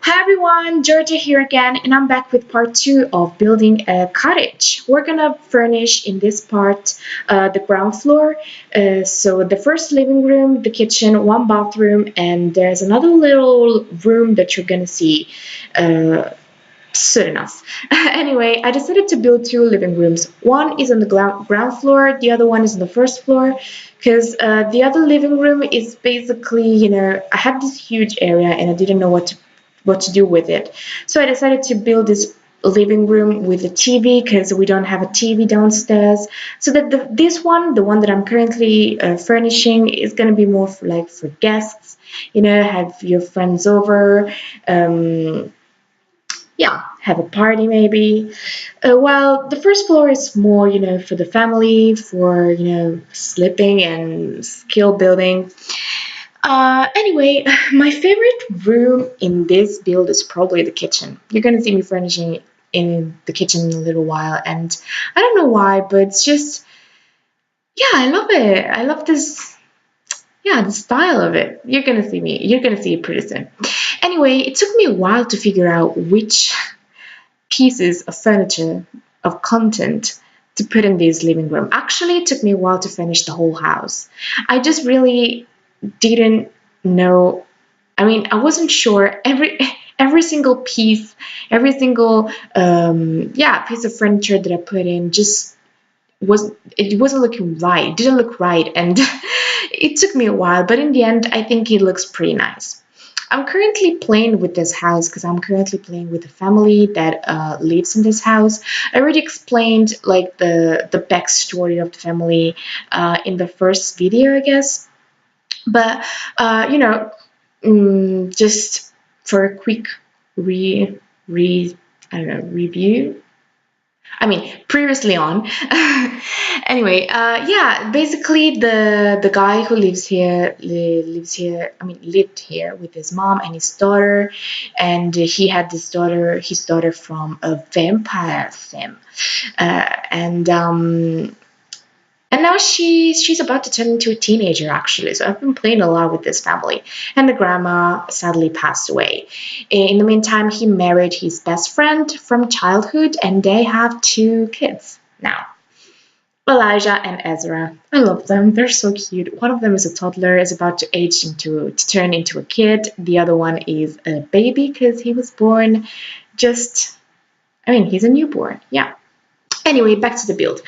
Hi everyone, Georgia here again, and I'm back with part two of building a cottage. We're gonna furnish in this part the ground floor. So the first living room, the kitchen, one bathroom, and there's another little room that you're gonna see uh, soon enough. Anyway, I decided to build two living rooms. One is on the ground floor, the other one is on the first floor. Because the other living room is basically, I had this huge area and I didn't know what to do with it. So I decided to build this living room with a TV because we don't have a TV downstairs. So that this one, the one that I'm currently furnishing, is going to be more for like for guests. Have your friends over. Yeah, have a party maybe. Well, the first floor is more, for the family, for, sleeping and skill building. Anyway, my favorite room in this build is probably the kitchen. You're gonna see me furnishing in the kitchen in a little while, and I don't know why, but it's just, yeah, I love it. I love this, yeah, the style of it. You're gonna see it pretty soon. Anyway, it took me a while to figure out which pieces of furniture, of content, to put in this living room. Actually, it took me a while to finish the whole house. I just really didn't know. I mean, I wasn't sure every single piece, every single piece of furniture that I put in just wasn't looking right. It didn't look right, and it took me a while. But in the end, I think it looks pretty nice. I'm currently playing with this house because I'm currently playing with a family that lives in this house. I already explained like the backstory of the family in the first video, I guess. But just for a quick re re I don't know review. I mean, previously on. Anyway, yeah, basically the guy who lives here lives here. I mean, lived here with his mom and his daughter, and he had his daughter from a vampire sim, and now she's about to turn into a teenager, actually. So I've been playing a lot with this family. And the grandma sadly passed away. In the meantime, he married his best friend from childhood, and they have two kids now. Elijah and Ezra. I love them. They're so cute. One of them is a toddler, is about to turn into a kid. The other one is a baby because he was born just he's a newborn. Yeah. Anyway, back to the build.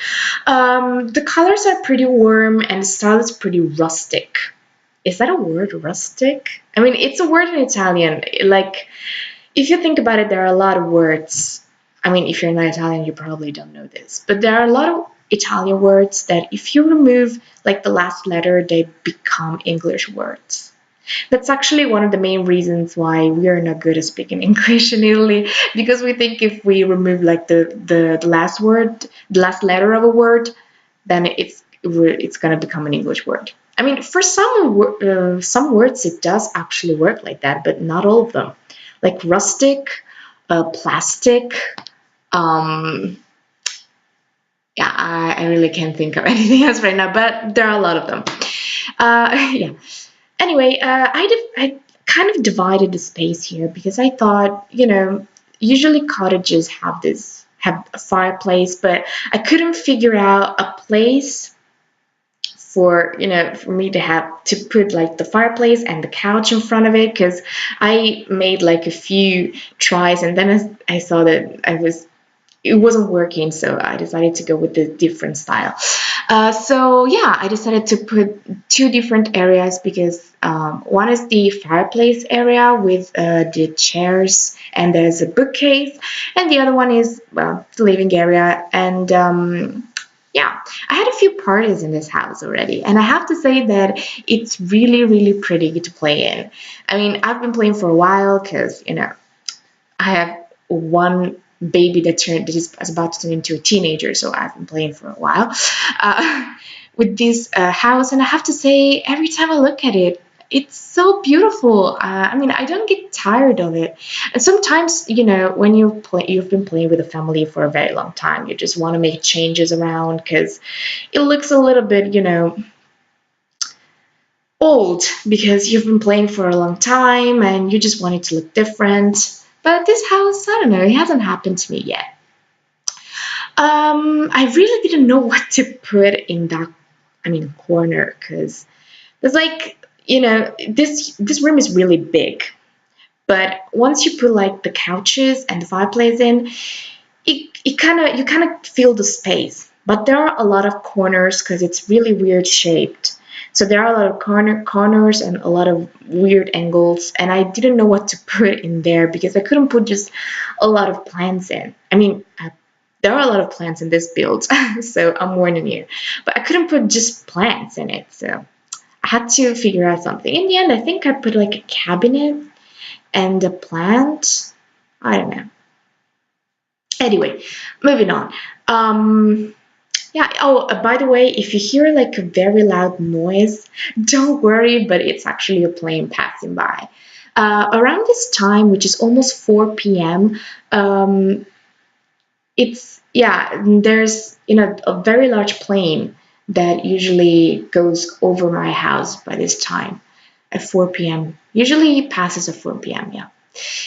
The colors are pretty warm and the style is pretty rustic. Is that a word, rustic? I mean, it's a word in Italian. Like, if you think about it, there are a lot of words. I mean, if you're not Italian, you probably don't know this. But there are a lot of Italian words that if you remove, like, the last letter, they become English words. That's actually one of the main reasons why we are not good at speaking English in Italy, because we think if we remove like the last word, the last letter of a word, then it's gonna become an English word. I mean, for some words it does actually work like that, but not all of them. Like rustic, plastic. Um, yeah, I really can't think of anything else right now, but there are a lot of them. Yeah. Anyway, I kind of divided the space here because I thought, usually cottages have a fireplace, but I couldn't figure out a place for me to have to put like the fireplace and the couch in front of it because I made like a few tries and then I saw that it wasn't working, so I decided to go with the different style. So yeah, I decided to put two different areas because one is the fireplace area with the chairs and there's a bookcase, and the other one is well the living area. And yeah, I had a few parties in this house already, and I have to say that it's really really pretty to play in. I mean, I've been playing for a while because I have one baby that is about to turn into a teenager, so I've been playing for a while with this house, and I have to say, every time I look at it, it's so beautiful. I mean, I don't get tired of it. And sometimes, when you've been playing with a family for a very long time, you just want to make changes around because it looks a little bit, old because you've been playing for a long time and you just want it to look different. But this house, I don't know, it hasn't happened to me yet. I really didn't know what to put in that, corner, because it's like, this room is really big. But once you put like the couches and the fireplace in, it kind of you kind of feel the space. But there are a lot of corners because it's really weird shaped. So there are a lot of corners and a lot of weird angles, and I didn't know what to put in there because I couldn't put just a lot of plants in. There are a lot of plants in this build, so I'm warning you. But I couldn't put just plants in it, so I had to figure out something. In the end, I think I put like a cabinet and a plant. I don't know. Anyway, moving on. Yeah. Oh, by the way, if you hear like a very loud noise, don't worry, but it's actually a plane passing by. Around this time, which is almost 4 p.m., there's a very large plane that usually goes over my house by this time at 4 p.m. Usually passes at 4 p.m. Yeah.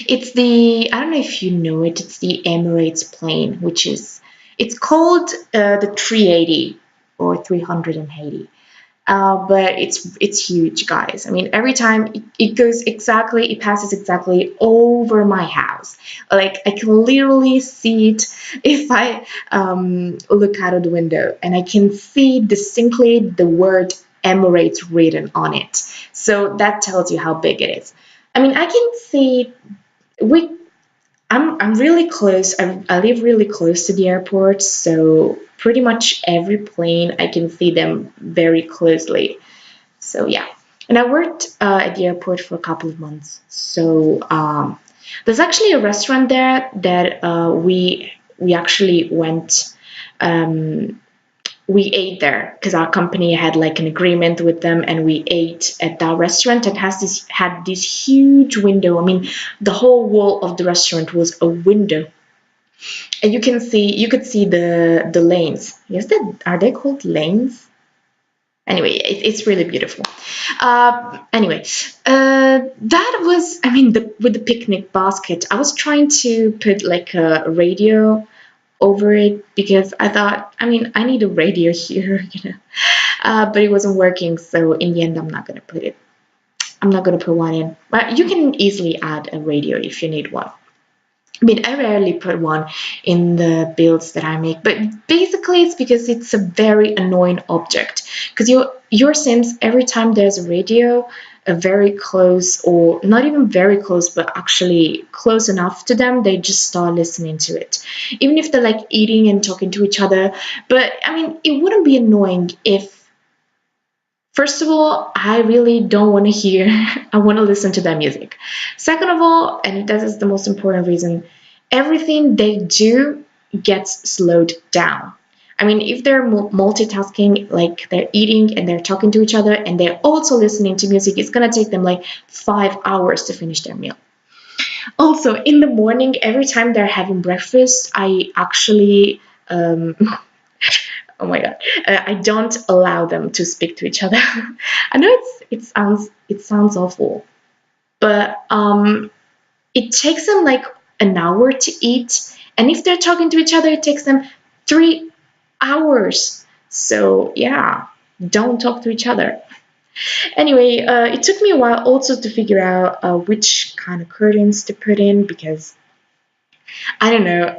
I don't know if you know it, it's the Emirates plane, it's called the 380 or 380. But it's huge, guys. Every time it passes exactly over my house. Like I can literally see it if I look out of the window, and I can see distinctly the word Emirates written on it. So that tells you how big it is. I can see we I'm really close. I live really close to the airport, so pretty much every plane I can see them very closely. So yeah, and I worked at the airport for a couple of months. So there's actually a restaurant there that we actually went. Um, we ate there because our company had like an agreement with them, and we ate at that restaurant that had this huge window. The whole wall of the restaurant was a window, and you could see the lanes. Yes, are they called lanes? Anyway, it's really beautiful. Anyway, that was, with the picnic basket, I was trying to put like a radio over it because I thought, I need a radio here, but it wasn't working. So in the end, I'm not gonna put it. I'm not gonna put one in. But you can easily add a radio if you need one. I rarely put one in the builds that I make, but basically it's because it's a very annoying object. Because your Sims, every time there's a radio, a very close, or not even very close, but actually close enough to them, they just start listening to it. Even if they're like eating and talking to each other. But it wouldn't be annoying if, first of all, I really don't want to hear, I want to listen to their music. Second of all, and this is the most important reason, everything they do gets slowed down. If they're multitasking, like they're eating and they're talking to each other and they're also listening to music, it's going to take them like 5 hours to finish their meal. Also, in the morning, every time they're having breakfast, I actually oh my god, I don't allow them to speak to each other. I know it sounds awful, but it takes them like an hour to eat, and if they're talking to each other, it takes them 3 hours. So yeah, don't talk to each other. Anyway, it took me a while also to figure out which kind of curtains to put in, because I don't know.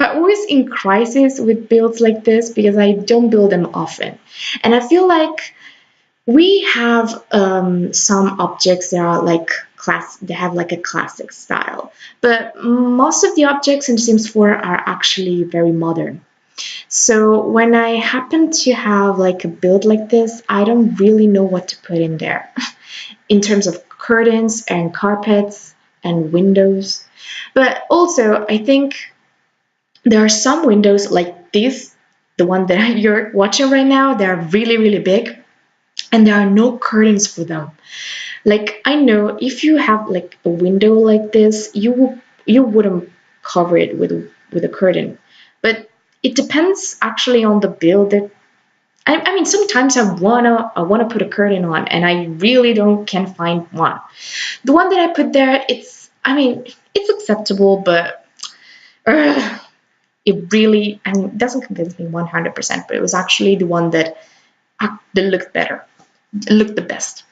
I'm always in crisis with builds like this because I don't build them often. And I feel like we have some objects that are like they have like a classic style. But most of the objects in Sims 4 are actually very modern. So when I happen to have like a build like this, I don't really know what to put in there in terms of curtains and carpets and windows. But also, I think there are some windows like this, the one that you're watching right now, they're really, really big, and there are no curtains for them. Like, I know if you have like a window like this, you wouldn't cover it with a curtain. But it depends actually on the build I mean, sometimes I wanna put a curtain on, and I really don't can find one. The one that I put there, I mean, it's acceptable, but it really, I mean, it doesn't convince me 100%. But it was actually the one that looked better, looked the best.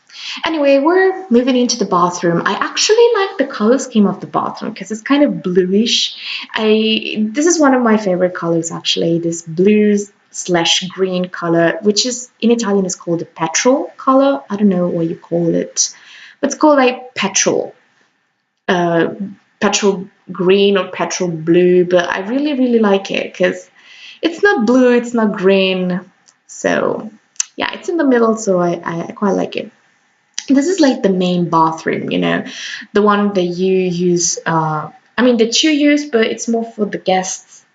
Anyway, we're moving into the bathroom. I actually like the color scheme of the bathroom because it's kind of bluish. This is one of my favorite colors actually. This blue/green color, which is in Italian is called the petrol color. I don't know what you call it, but it's called like uh, petrol green or petrol blue. But I really really like it because it's not blue, it's not green. So yeah, it's in the middle, so I quite like it. This is like the main bathroom, the one that you use. I mean, that you use, but it's more for the guests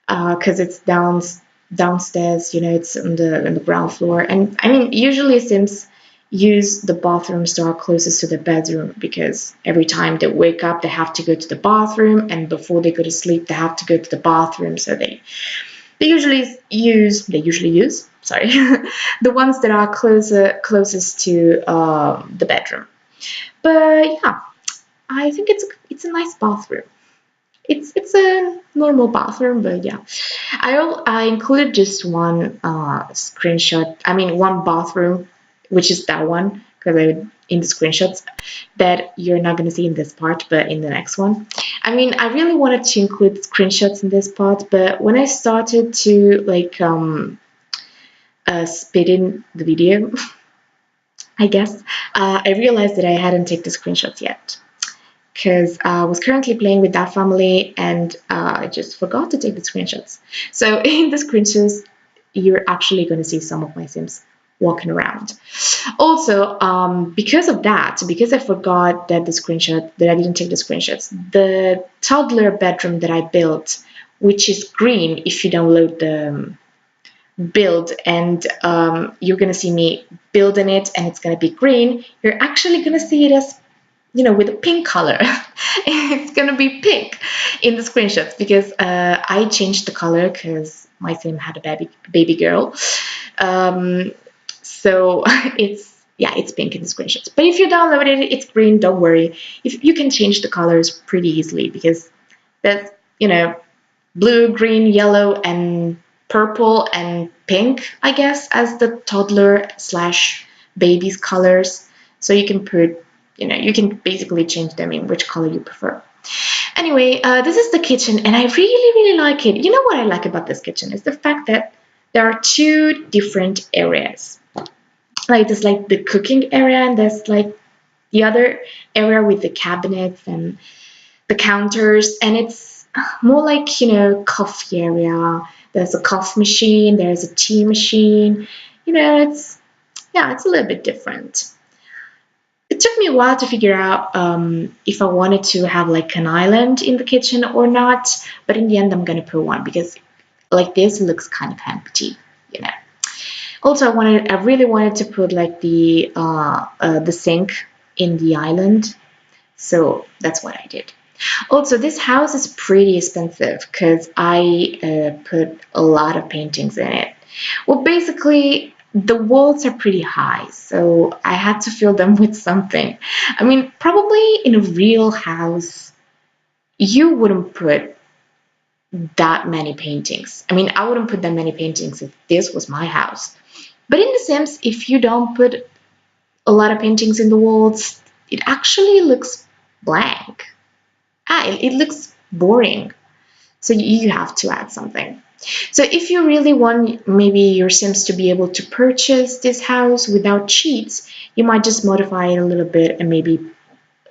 because it's downstairs. It's on the ground floor, and I mean, usually Sims use the bathrooms that are closest to the bedroom because every time they wake up, they have to go to the bathroom, and before they go to sleep, they have to go to the bathroom. So they usually use sorry the ones that are closest to the bedroom. But yeah, I think it's a nice bathroom. It's a normal bathroom, but yeah, I included just one screenshot. I mean, one bathroom, which is that one, because I in the screenshots that you're not going to see in this part, but in the next one. I mean, I really wanted to include screenshots in this part, but when I started to like spit in the video, I guess I realized that I hadn't taken the screenshots yet because I was currently playing with that family and I just forgot to take the screenshots. So in the screenshots, you're actually going to see some of my Sims walking around. Also, because of that, because I forgot that I didn't take the screenshots, the toddler bedroom that I built, which is green if you download the build, and you're going to see me building it and it's going to be green, you're actually going to see it as with a pink color. It's gonna be pink in the screenshots because I changed the color because my sim had a baby girl. Um, so it's pink in the screenshots. But if you download it, it's green. Don't worry. If you can change the colors pretty easily because that's blue, green, yellow, and purple and pink, I guess, as the toddler slash baby's colors. So you can you can basically change them in which color you prefer. Anyway, this is the kitchen, and I really, really like it. You know what I like about this kitchen is the fact that there are two different areas. Like there's like the cooking area, and there's like the other area with the cabinets and the counters, and it's more like coffee area. There's a coffee machine, there's a tea machine. It's a little bit different. It took me a while to figure out if I wanted to have like an island in the kitchen or not, but in the end I'm gonna put one because like this looks kind of empty, you know. Also, I really wanted to put like the sink in the island, so that's what I did. Also, this house is pretty expensive because I put a lot of paintings in it. Well, basically, the walls are pretty high, so I had to fill them with something. I mean, probably in a real house, you wouldn't put that many paintings. I mean, I wouldn't put that many paintings if this was my house. But in The Sims, if you don't put a lot of paintings in the walls, it actually looks blank. It looks boring. So you have to add something. So if you really want maybe your Sims to be able to purchase this house without cheats, you might just modify it a little bit and maybe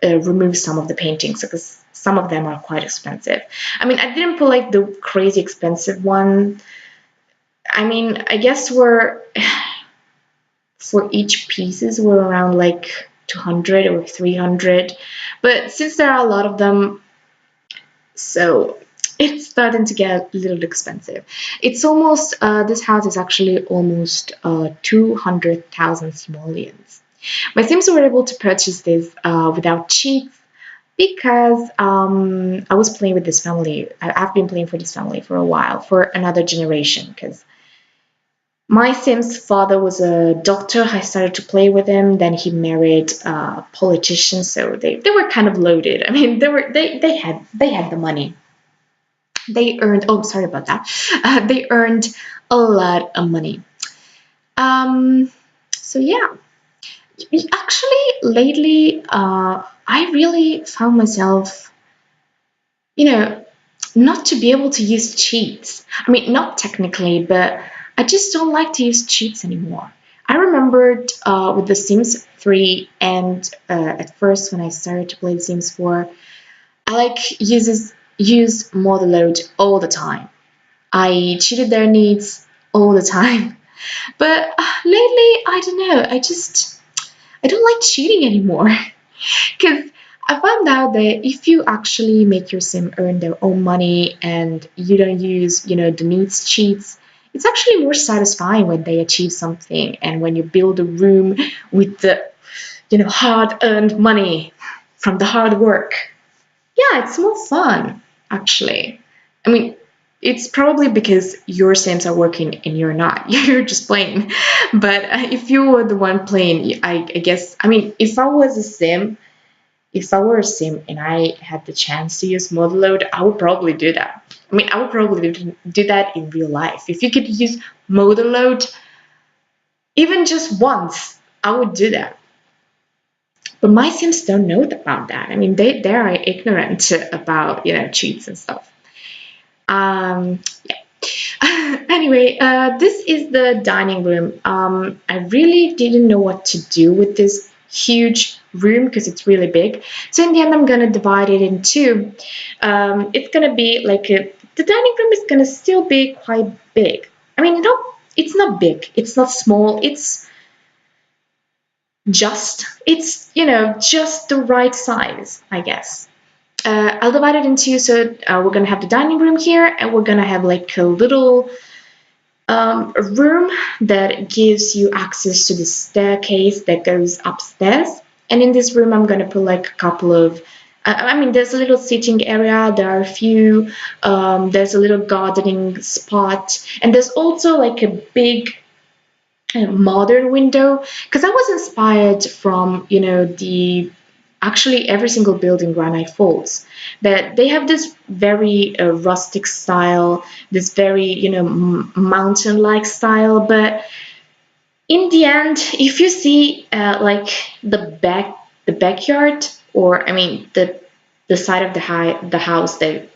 remove some of the paintings because some of them are quite expensive. I mean, I didn't put like the crazy expensive one. I mean, I guess for each pieces we're around like 200 or 300. But since there are a lot of them, so it's starting to get a little expensive. This house is actually almost 200,000 simoleons. My Sims were able to purchase this without cheats because I was playing with this family. I've been playing for this family for a while, for another generation, because My Sim's father was a doctor. I started to play with him. Then he married a politician, so they were kind of loaded. I mean, they had the money. They earned. Oh, sorry about that. They earned a lot of money. Um, so yeah, actually, lately, I really found myself, you know, not to be able to use cheats. I mean, not technically, but I just don't like to use cheats anymore. I remembered with The Sims 3, and at first when I started to play The Sims 4, I used model load all the time. I cheated their needs all the time. But lately, I don't know. I don't like cheating anymore. Because I found out that if you actually make your sim earn their own money and you don't use, the needs cheats, it's actually more satisfying when they achieve something and when you build a room with the, hard earned money from the hard work. Yeah, it's more fun, actually. I mean, it's probably because your sims are working and you're not. You're just playing. But if you were the one playing, I guess, I mean, if I were a sim and I had the chance to use model load, I would probably do that. I mean, I would probably do that in real life. If you could use model load even just once, I would do that. But my sims don't know about that. I mean, they are ignorant about cheats and stuff. Yeah. Anyway, this is the dining room. I really didn't know what to do with this huge room because it's really big. So in the end, I'm gonna divide it in two. It's gonna be like the dining room is gonna still be quite big. I mean, no, it's not big. It's not small. It's just the right size, I guess. I'll divide it into so we're gonna have the dining room here, and we're gonna have like a little room that gives you access to the staircase that goes upstairs. And in this room, I'm gonna put like a couple of. I mean, there's a little sitting area. There are a few. There's a little gardening spot, and there's also like a big modern window because I was inspired from the actually every single building Granite Falls that they have this very rustic style, this very mountain like style. But in the end, if you see like the backyard, or I mean the side of the house that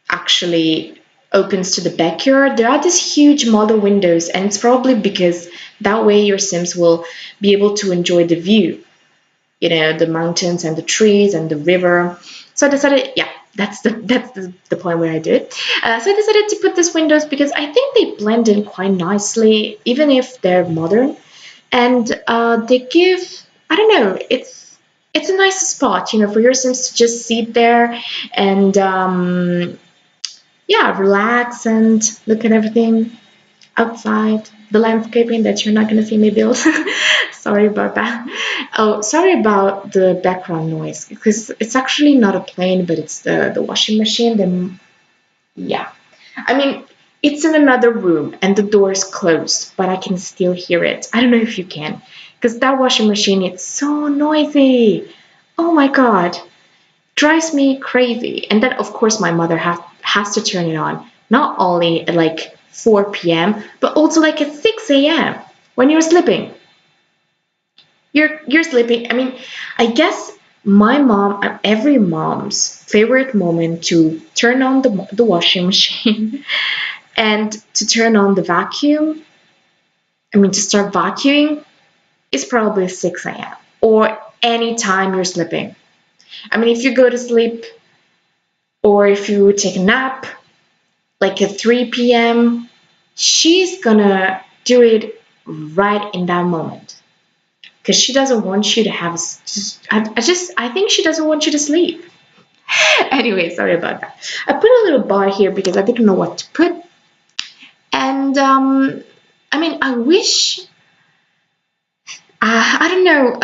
actually opens to the backyard, there are these huge model windows, and it's probably because that way your sims will be able to enjoy the view, the mountains and the trees and the river. So I decided, yeah, that's the point where I do it. So I decided to put these windows because I think they blend in quite nicely, even if they're modern, and they give, I don't know, it's a nice spot, for your sims to just sit there and yeah, relax and look at everything outside, the landscaping that you're not going to see me build. Sorry about that. Oh, sorry about the background noise because it's actually not a plane, but it's the washing machine. Then, yeah. I mean, it's in another room and the door is closed, but I can still hear it. I don't know if you can because that washing machine, it's so noisy. Oh my God, drives me crazy. And then, of course, my mother has to turn it on, not only at like 4 p.m., but also like at 6 a.m. when you're sleeping. You're sleeping. I mean, I guess my mom, every mom's favorite moment to turn on the washing machine and to turn on the vacuum, I mean, to start vacuuming, is probably 6 a.m. or any time you're sleeping. I mean, if you go to sleep or if you take a nap, like at 3 p.m., she's gonna do it right in that moment because she doesn't want you to have. I think she doesn't want you to sleep. Anyway, sorry about that. I put a little bar here because I didn't know what to put, and I mean, I wish. I don't know.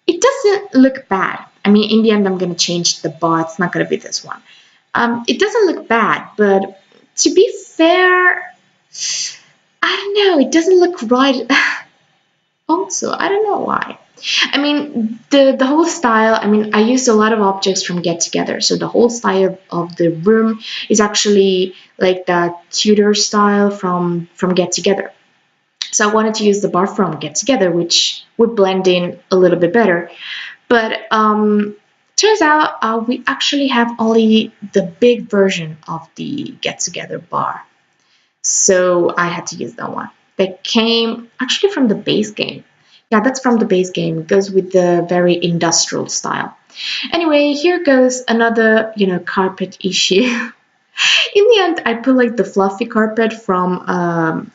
It doesn't look bad. I mean, in the end, I'm gonna change the bar. It's not gonna be this one. It doesn't look bad, but to be fair, I don't know, it doesn't look right. Also, I don't know why. I mean, the whole style, I mean, I used a lot of objects from Get Together. So the whole style of the room is actually like that Tudor style from Get Together. So I wanted to use the bar from Get Together, which would blend in a little bit better. But turns out we actually have only the big version of the Get Together bar. So I had to use that one. That came actually from the base game. Yeah, that's from the base game. It goes with the very industrial style. Anyway, here goes another, carpet issue. In the end, I put like the fluffy carpet from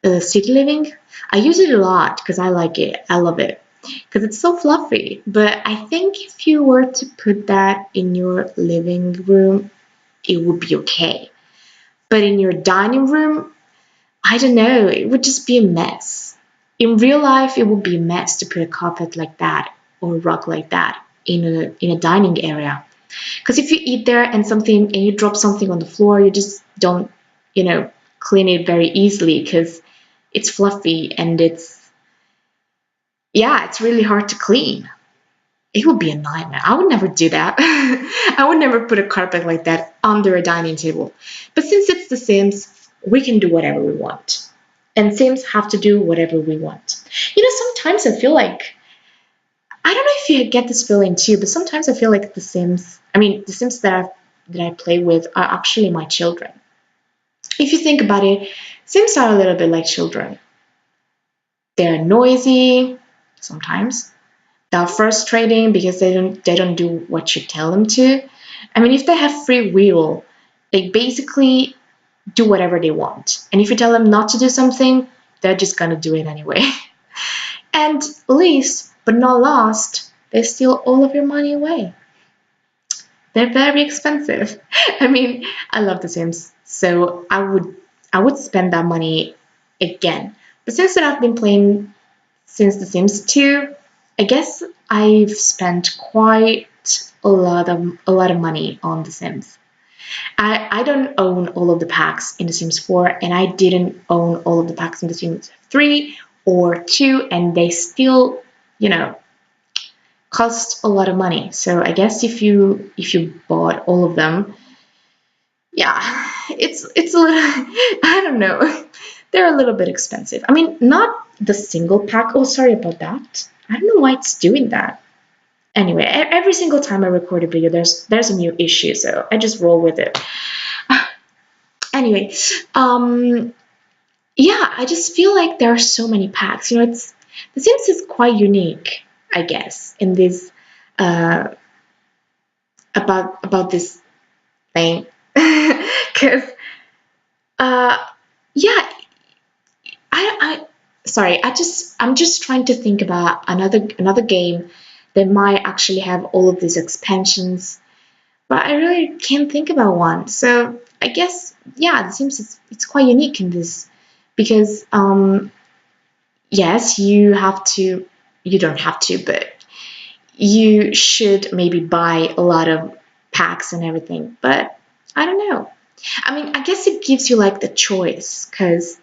City Living. I use it a lot because I like it. I love it because it's so fluffy. But I think if you were to put that in your living room, it would be okay. But in your dining room, I don't know, it would just be a mess. In real life, it would be a mess to put a carpet like that or a rug like that in a dining area. Because if you eat there and you drop something on the floor, you just don't, clean it very easily because it's fluffy and it's really hard to clean. It would be a nightmare. I would never do that. I would never put a carpet like that under a dining table. But since it's The Sims, we can do whatever we want. And Sims have to do whatever we want. Sometimes I feel like, I don't know if you get this feeling too, but sometimes I feel like the Sims that I play with are actually my children. If you think about it, Sims are a little bit like children. They're noisy sometimes. They're frustrating because they don't do what you tell them to. I mean, if they have free will, they basically do whatever they want. And if you tell them not to do something, they're just gonna do it anyway. And least but not last, they steal all of your money away. They're very expensive. I mean, I love The Sims, so I would spend that money again. But since that I've been playing since The Sims 2, I guess I've spent quite a lot of money on The Sims. I don't own all of the packs in The Sims 4, and I didn't own all of the packs in The Sims 3 or 2, and they still, you know, cost a lot of money. So I guess if you bought all of them, yeah, it's a little I don't know. They're a little bit expensive. I mean, not the single pack. Oh, sorry about that. I don't know why it's doing that. Anyway, every single time I record a video, there's a new issue, so I just roll with it. Anyway, um, yeah, I just feel like there are so many packs. It's The Sims is quite unique, I guess, in this uh, about this thing, because uh, yeah, I sorry, I'm just trying to think about another game that might actually have all of these expansions, but I really can't think about one. So I guess yeah, it seems it's quite unique in this because yes, you don't have to, but you should maybe buy a lot of packs and everything. But I don't know. I mean, I guess it gives you like the choice because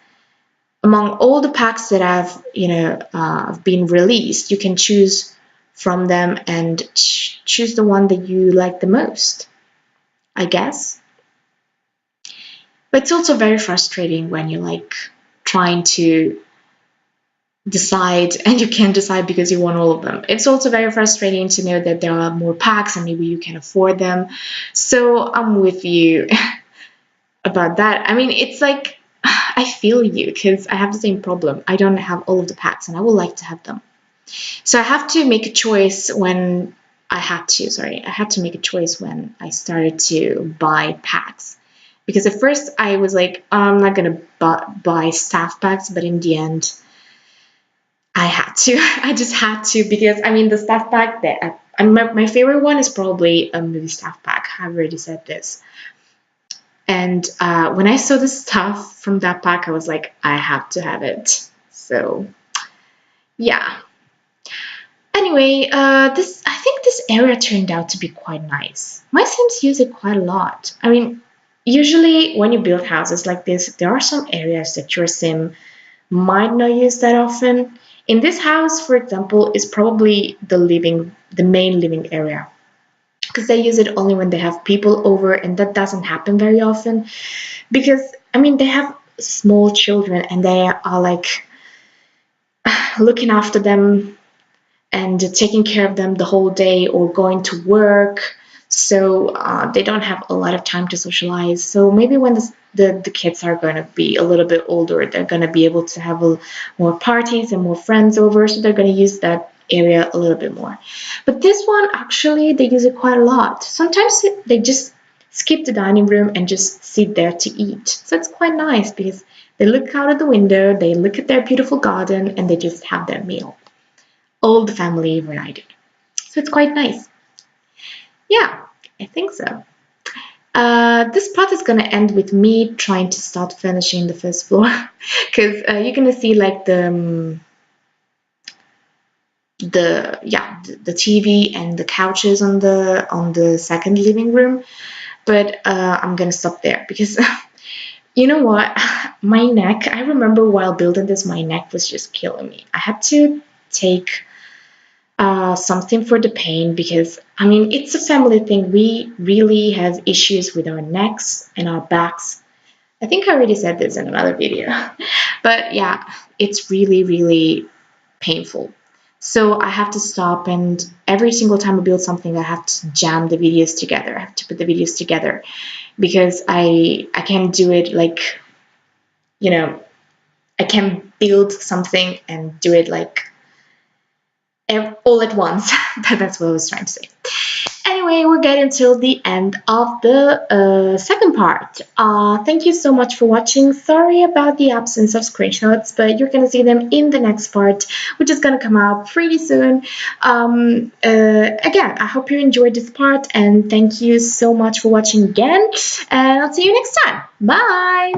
among all the packs that have been released, you can choose from them and choose the one that you like the most, I guess. But it's also very frustrating when you're like trying to decide and you can't decide because you want all of them. It's also very frustrating to know that there are more packs and maybe you can afford them. So I'm with you about that. I mean, it's like I feel you because I have the same problem. I don't have all of the packs and I would like to have them. So I have to make a choice when I had to make a choice when I started to buy packs. Because at first I was like, oh, I'm not going to buy staff packs, but in the end, I had to. I just had to because I mean the staff pack that my favorite one is probably a movie staff pack. I've already said this. And when I saw the stuff from that pack, I was like, I have to have it. So yeah. Anyway, this I think this area turned out to be quite nice. My Sims use it quite a lot. I mean, Usually, when you build houses like this, there are some areas that your sim might not use that often. In this house, for example, is probably the main living area, because they use it only when they have people over, and that doesn't happen very often. Because I mean, they have small children, and they are like looking after them and taking care of them the whole day or going to work. So they don't have a lot of time to socialize. So maybe when the kids are going to be a little bit older, they're going to be able to have more parties and more friends over. So they're going to use that area a little bit more. But this one, actually, they use it quite a lot. Sometimes they just skip the dining room and just sit there to eat. So it's quite nice because they look out of the window, they look at their beautiful garden, and they just have their meal. All the family united. So it's quite nice. Yeah, I think so. This part is gonna end with me trying to start finishing the first floor because you're gonna see like the TV and the couches on the second living room, but I'm gonna stop there because you know what, my neck. I remember while building this, my neck was just killing me. I had to take something for the pain because I mean it's a family thing. We really have issues with our necks and our backs. I think I already said this in another video, but yeah, it's really painful. So I have to stop, and every single time I build something, I have to jam the videos together. I have to put the videos together because I can't do it like, you know, I can build something and do it like all at once. That's what I was trying to say. Anyway, we're getting till the end of the second part. Thank you so much for watching. Sorry about the absence of screenshots, but you're going to see them in the next part, which is going to come out pretty soon. Again, I hope you enjoyed this part, and thank you so much for watching again, and I'll see you next time. Bye!